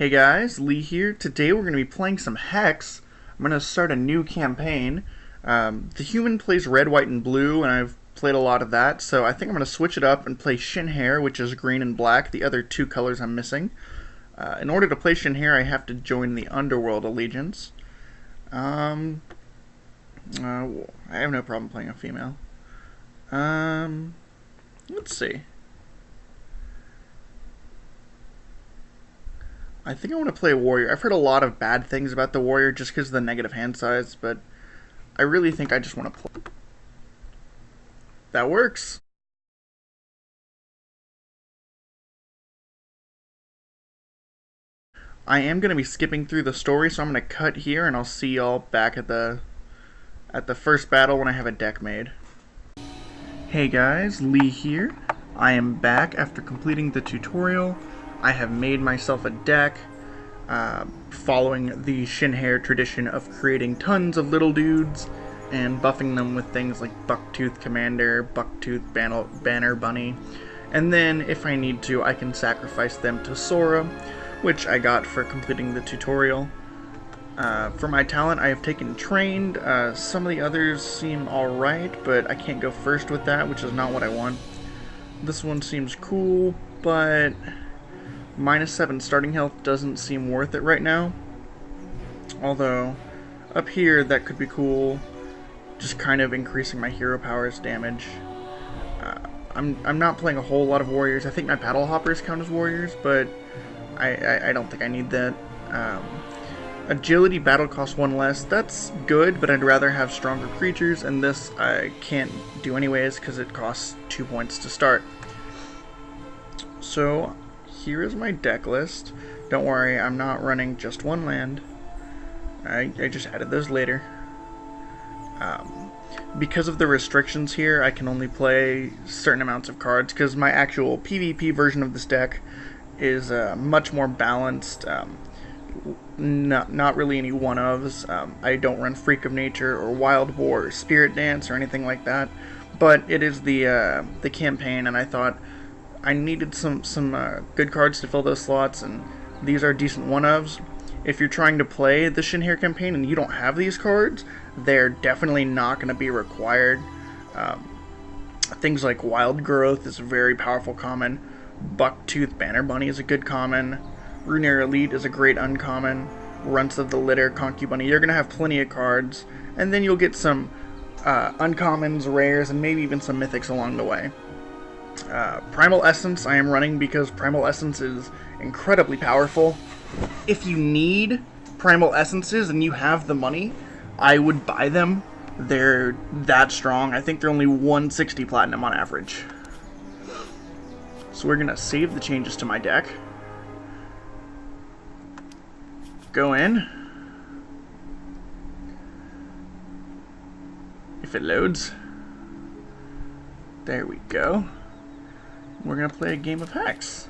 Hey guys, Lee here. Today we're going to be playing some HEX. I'm going to start a new campaign. The human plays red, white, and blue, and I've played a lot of that, so I think I'm going to switch it up and play Shinhare, which is green and black, the other two colors I'm missing. In order to play Shinhare, I have to join the Underworld Allegiance. I have no problem playing a female. Let's see. I think I want to play a warrior. I've heard a lot of bad things about the warrior just because of the negative hand size, but I really think I just want to play. That works. I am going to be skipping through the story, so I'm going to cut here, and I'll see y'all back at the first battle when I have a deck made. Hey guys, Lee here. I am back after completing the tutorial. I have made myself a deck, following the Shinhare tradition of creating tons of little dudes and buffing them with things like Bucktooth Commander, Bucktooth Banner Bunny, and then if I need to, I can sacrifice them to Sora, which I got for completing the tutorial. For my talent, I have taken Trained. Some of the others seem alright, but I can't go first with that, which is not what I want. This one seems cool, but -7 starting health doesn't seem worth it right now. Although, up here, that could be cool. Just kind of increasing my hero power's damage. I'm not playing a whole lot of warriors. I think my paddle hoppers count as warriors, but I don't think I need that. Agility battle costs 1 less. That's good, but I'd rather have stronger creatures, and this I can't do anyways because it costs 2 points to start. So here is my deck list. Don't worry, I'm not running just one land. I just added those later. Because of the restrictions here, I can only play certain amounts of cards, because my actual PvP version of this deck is much more balanced. Not really any one-ofs. I don't run Freak of Nature or Wild Boar or Spirit Dance or anything like that. But it is the campaign, and I thought I needed some good cards to fill those slots, and these are decent one-ofs. If you're trying to play the Shinhare campaign and you don't have these cards, they're definitely not going to be required. Things like Wild Growth is a very powerful common. Bucktooth Banner Bunny is a good common. Runear Elite is a great uncommon. Runts of the Litter, Concubunny. You're going to have plenty of cards, and then you'll get some uncommons, rares, and maybe even some mythics along the way. Primal Essence I am running because Primal Essence is incredibly powerful. If you need Primal Essences and you have the money, I would buy them. They're that strong. I think they're only 160 platinum on average. So we're going to save the changes to my deck. Go in. If it loads. There we go. We're going to play a game of HEX.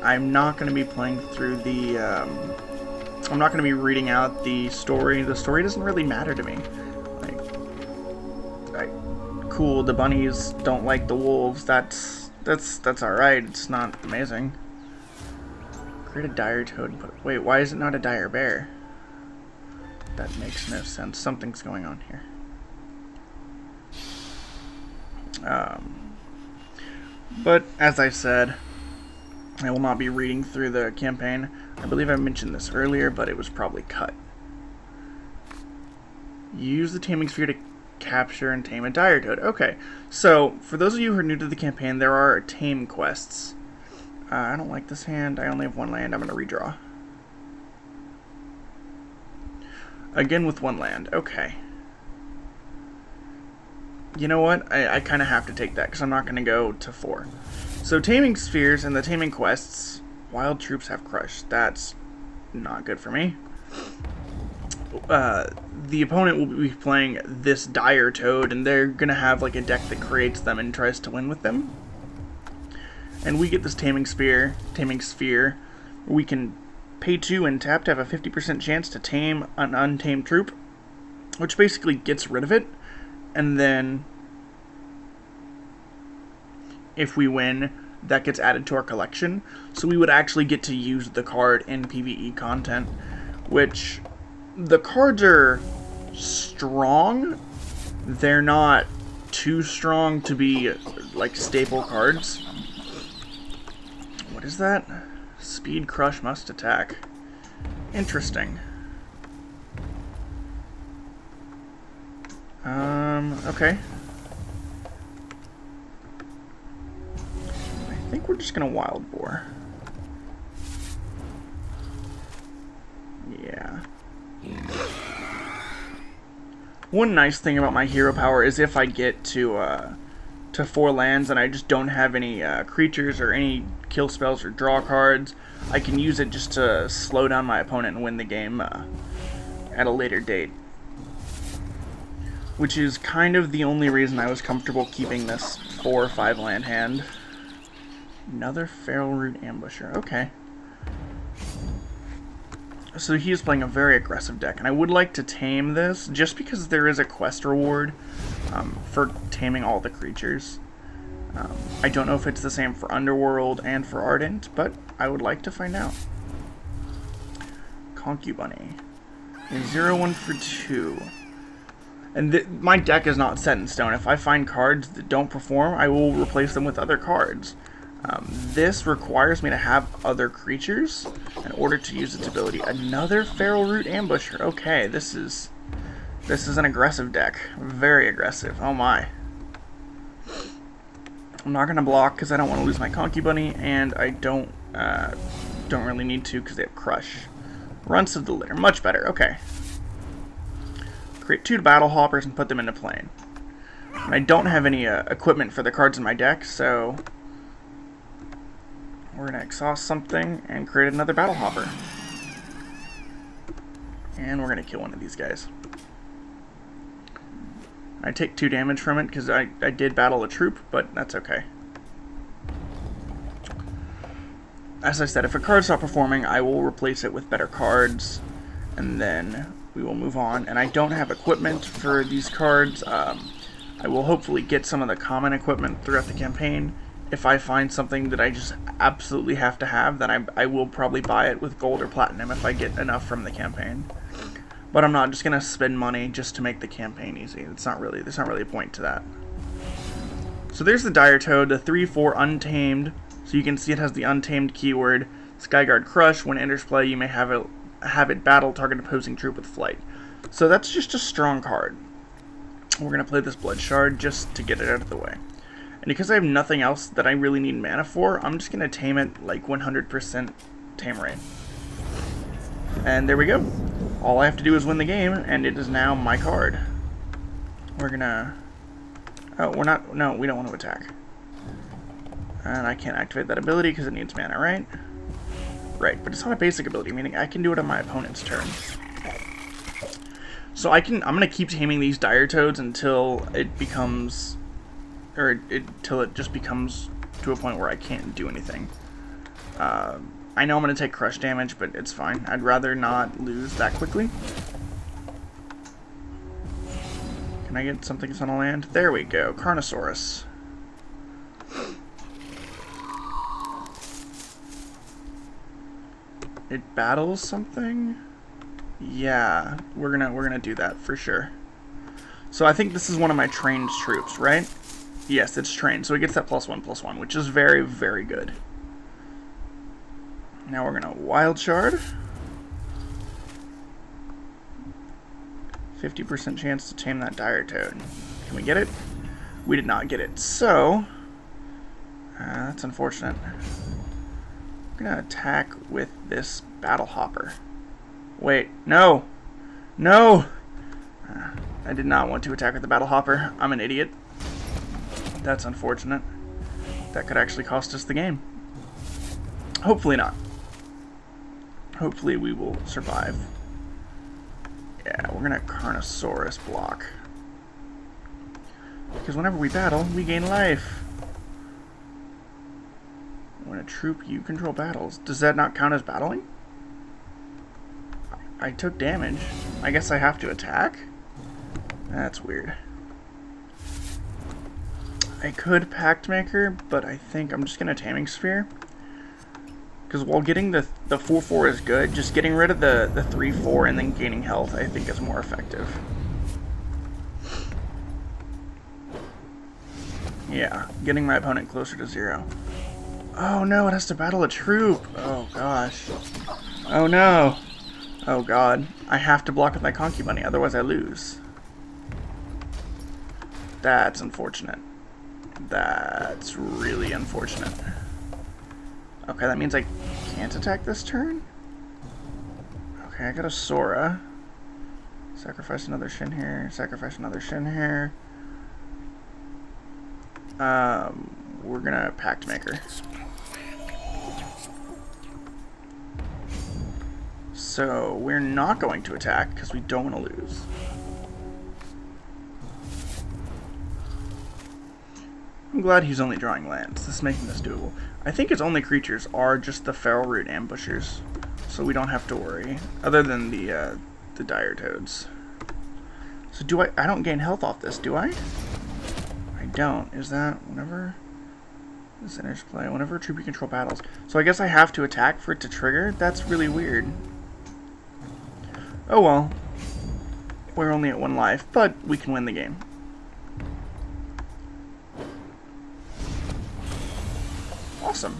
I'm not going to be playing through the, I'm not going to be reading out the story. The story doesn't really matter to me. Cool, the bunnies don't like the wolves. That's alright. It's not amazing. Create a dire toad. Wait, why is it not a dire bear? That makes no sense. Something's going on here. But as I said, I will not be reading through the campaign. I believe I mentioned this earlier, but it was probably cut. Use the taming sphere to capture and tame a dire toad. Okay, so for those of you who are new to the campaign, there are tame quests. I don't like this hand. I only have 1 land. I'm going to redraw. Again with 1 land. Okay. You know what? I kind of have to take that because I'm not going to go to 4. So taming spheres and the taming quests, wild troops have crushed. That's not good for me. The opponent will be playing this dire toad, and they're going to have like a deck that creates them and tries to win with them. And we get this taming sphere. We can pay 2 and tap to have a 50% chance to tame an untamed troop, which basically gets rid of it. And then if we win, that gets added to our collection. So we would actually get to use the card in PvE content, which the cards are strong. They're not too strong to be like staple cards. What is that? Speed Crush must attack. Interesting. Okay. I think we're just gonna Wild Boar. Yeah. One nice thing about my hero power is if I get to 4 lands and I just don't have any creatures or any kill spells or draw cards, I can use it just to slow down my opponent and win the game at a later date. Which is kind of the only reason I was comfortable keeping this 4 or 5 land hand. Another Feral Root Ambusher, okay. So he is playing a very aggressive deck, and I would like to tame this, just because there is a quest reward for taming all the creatures. I don't know if it's the same for Underworld and for Ardent, but I would like to find out. Concubunny. 0-1 for 2. And my deck is not set in stone. If I find cards that don't perform, I will replace them with other cards. This requires me to have other creatures in order to use its ability. Another Feral Root Ambusher. Okay, this is an aggressive deck. Very aggressive. Oh my. I'm not gonna block because I don't want to lose my Concubunny, and I don't really need to because they have Crush. Runts of the Litter. Much better. Okay. Create 2 Battle Hoppers and put them into play. And I don't have any equipment for the cards in my deck, so we're going to exhaust something and create another Battle Hopper. And we're going to kill one of these guys. I take 2 damage from it because I did battle a troop, but that's okay. As I said, if a card's not performing, I will replace it with better cards, and then we will move on. And I don't have equipment for these cards. I will hopefully get some of the common equipment throughout the campaign. If I find something that I just absolutely have to have, then I will probably buy it with gold or platinum if I get enough from the campaign. But I'm not just gonna spend money just to make the campaign easy. There's not really a point to that. So there's the Dire Toad, the 3/4 Untamed. So you can see it has the Untamed keyword. Skyguard Crush. When it enters play, you may have it battle target opposing troop with Flight. So that's just a strong card. We're gonna play this Blood Shard just to get it out of the way. And because I have nothing else that I really need mana for, I'm just gonna tame it like 100% tame rate. And there we go. All I have to do is win the game, and it is now my card. We're gonna... Oh, we're not... No, we don't want to attack. And I can't activate that ability because it needs mana, right? Right, but it's not a basic ability, meaning I can do it on my opponent's turn. So I'm gonna keep taming these Dire Toads until it becomes... until it just becomes to a point where I can't do anything. I know I'm going to take crush damage, but it's fine. I'd rather not lose that quickly. Can I get something on a land? There we go. Carnosaurus. It battles something? Yeah, we're gonna do that for sure. So I think this is one of my trained troops, right? Yes, it's trained, so it gets that +1/+1, which is very, very good. Now we're gonna Wild Shard. 50% chance to tame that Dire Toad. Can we get it? We did not get it, so that's unfortunate. I'm gonna attack with this Battle Hopper. Wait, no! No! I did not want to attack with the Battle Hopper. I'm an idiot. That's unfortunate. That could actually cost us the game. Hopefully not. Hopefully we will survive. Yeah, we're gonna Carnosaurus block. Because whenever we battle, we gain life. When a troop you control battles. Does that not count as battling? I took damage. I guess I have to attack? That's weird. I could Pact Maker, but I think I'm just gonna Taming Sphere. Because while getting the 4/4 is good, just getting rid of the 3/4 and then gaining health, I think is more effective. Yeah, getting my opponent closer to 0. Oh no, it has to battle a troop. Oh gosh. Oh no. Oh god. I have to block with my Concubunny, otherwise I lose. That's unfortunate. That's really unfortunate. Okay, that means I can't attack this turn? Okay, I got a Sora. Sacrifice another Shinhare. Sacrifice another Shinhare. We're gonna Pact Maker. So, we're not going to attack because we don't want to lose. I'm glad he's only drawing lands. This is making this doable. I think his only creatures are just the Feral Root Ambushers, so we don't have to worry. Other than the Dire Toads. So do I don't gain health off this, do I? I don't. Is that whenever this enters play, whenever a troop you control battles. So I guess I have to attack for it to trigger? That's really weird. Oh well. We're only at 1 life, but we can win the game. Awesome.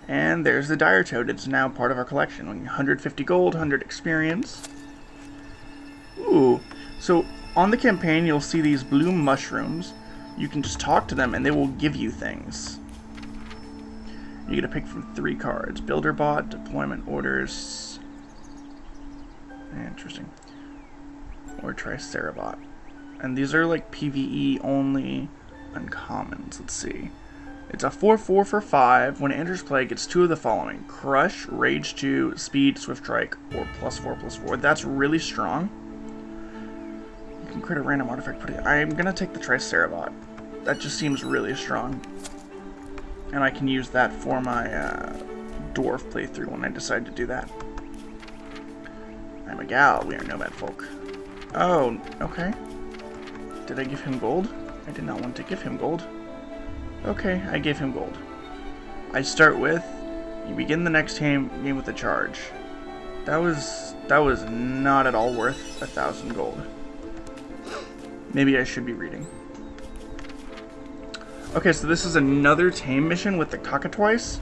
And there's the Dire Toad. It's now part of our collection. 150 gold, 100 experience. Ooh. So on the campaign, you'll see these blue mushrooms. You can just talk to them and they will give you things. You get to pick from 3 cards. Builder Bot, Deployment Orders. Interesting. Or Tricerabot. And these are like PvE only uncommons. Let's see. It's a 4/4 for 5. When it enters play, it gets 2 of the following: Crush, Rage 2, Speed, Swift Strike, or +4/+4. That's really strong. You can create a random artifact. Put it. I'm gonna take the Tricerabot. That just seems really strong. And I can use that for my dwarf playthrough when I decide to do that. I'm a gal. We are nomad folk. Oh, okay. Did I give him gold? I did not want to give him gold. Okay, I gave him gold. I start with, you begin the next game with a charge. That was not at all worth 1,000 gold. Maybe I should be reading. Okay, so this is another tame mission with the Cockatrice.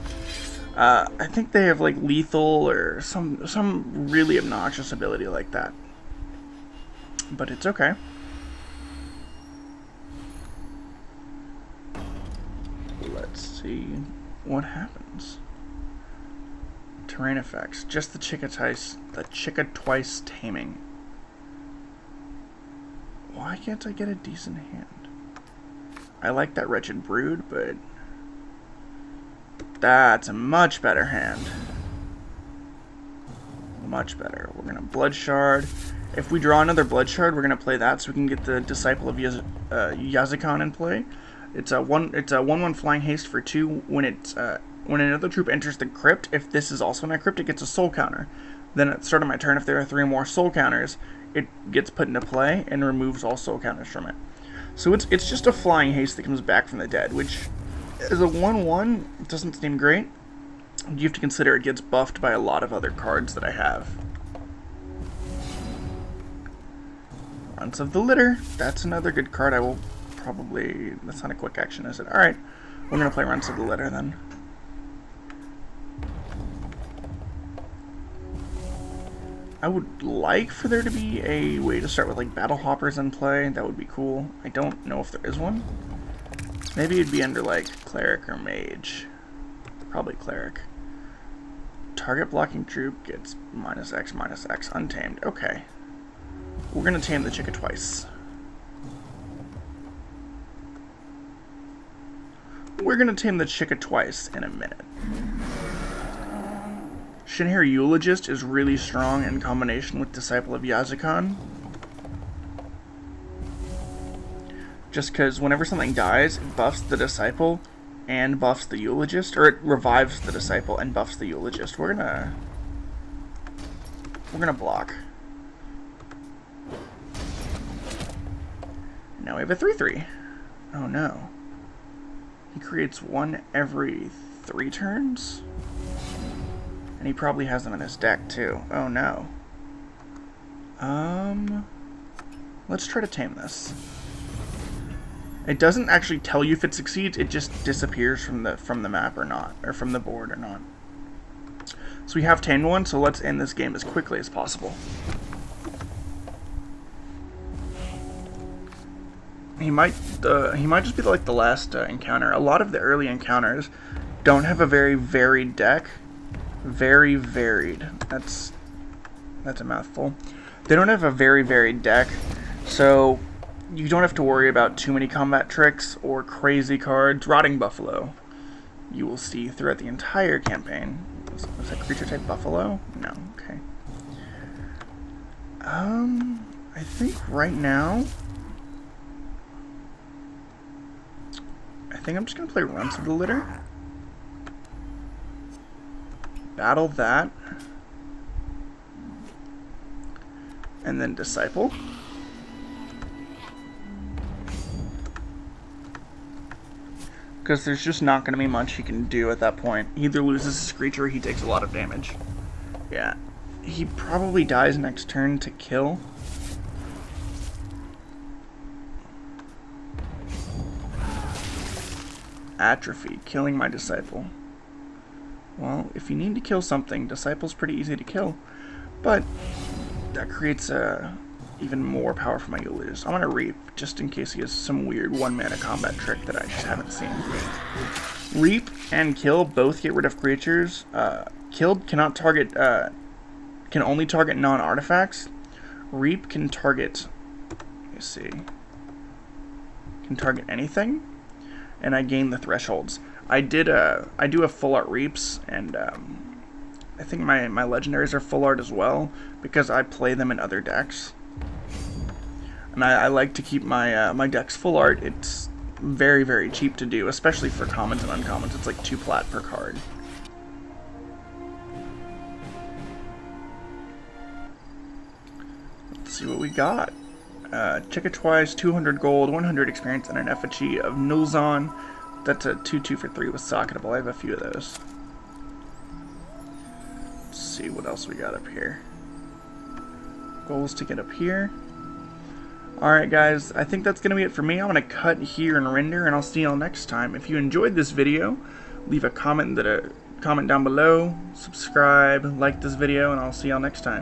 I think they have like lethal or some really obnoxious ability like that. But it's okay. Let's see what happens. Terrain effects. Just the Cockatrice taming. Why can't I get a decent hand? I like that Wretched Brood, but that's a much better hand. Much better. We're gonna Blood Shard. If we draw another Blood Shard, we're gonna play that so we can get the Disciple of Yazikon in play. It's a 1/1 flying haste for 2. When another troop enters the crypt, if this is also in a crypt, it gets a soul counter. Then at the start of my turn, if there are 3 more soul counters, it gets put into play and removes all soul counters from it. So it's just a flying haste that comes back from the dead, which as a 1/1 doesn't seem great. You have to consider it gets buffed by a lot of other cards that I have. Runs of the Litter. That's another good card. I will probably... That's not a quick action, is it? Alright. We're going to play Runs of the Litter then. I would like for there to be a way to start with like Battle Hoppers in play. That would be cool. I don't know if there is one. Maybe it'd be under like Cleric or Mage. Probably Cleric. Target blocking troop gets -X untamed. Okay. We're gonna tame the Cockatrice. We're gonna tame the Cockatrice in a minute. Shinhare Eulogist is really strong in combination with Disciple of Yazikon. Just because whenever something dies, it buffs the Disciple and buffs the Eulogist, or it revives the Disciple and buffs the Eulogist. We're gonna block. Now we have a 3/3. Oh no. He creates one every 3 turns? And he probably has them in his deck too. Oh no. Let's try to tame this. It doesn't actually tell you if it succeeds, it just disappears from the map or not, or from the board or not. So we have tamed one, so let's end this game as quickly as possible. He might just be like the last encounter. A lot of the early encounters don't have a very varied deck. Very varied. That's a mouthful. They don't have a very varied deck, so you don't have to worry about too many combat tricks or crazy cards. Rotting Buffalo, you will see throughout the entire campaign. Was that creature type Buffalo? No. Okay. I think right now, I'm just gonna play Runts of the Litter. Battle that. And then Disciple. Because there's just not going to be much he can do at that point. He either loses his creature or he takes a lot of damage. Yeah. He probably dies next turn to kill. Atrophy, killing my Disciple. Well, if you need to kill something, Disciple's pretty easy to kill. But that creates even more power for my Nutorulez. I'm gonna Reap, just in case he has some weird 1-mana combat trick that I just haven't seen. Reap and Kill both get rid of creatures. Killed cannot target, can only target non-artifacts. Reap can target, let me see, can target anything, and I gain the thresholds. I do a full art Reaps, and I think my legendaries are full art as well, because I play them in other decks. And I like to keep my my decks full art. It's very, very cheap to do, especially for commons and uncommons. It's like 2 plat per card. Let's see what we got. Check it twice, 200 gold, 100 experience, and an effigy of Nulzon. That's a 2/2 for 3 with socketable. I have a few of those. Let's see what else we got up here. Goals to get up here. Alright guys, I think that's going to be it for me. I'm going to cut here and render, and I'll see y'all next time. If you enjoyed this video, leave a comment down below, subscribe, like this video, and I'll see y'all next time.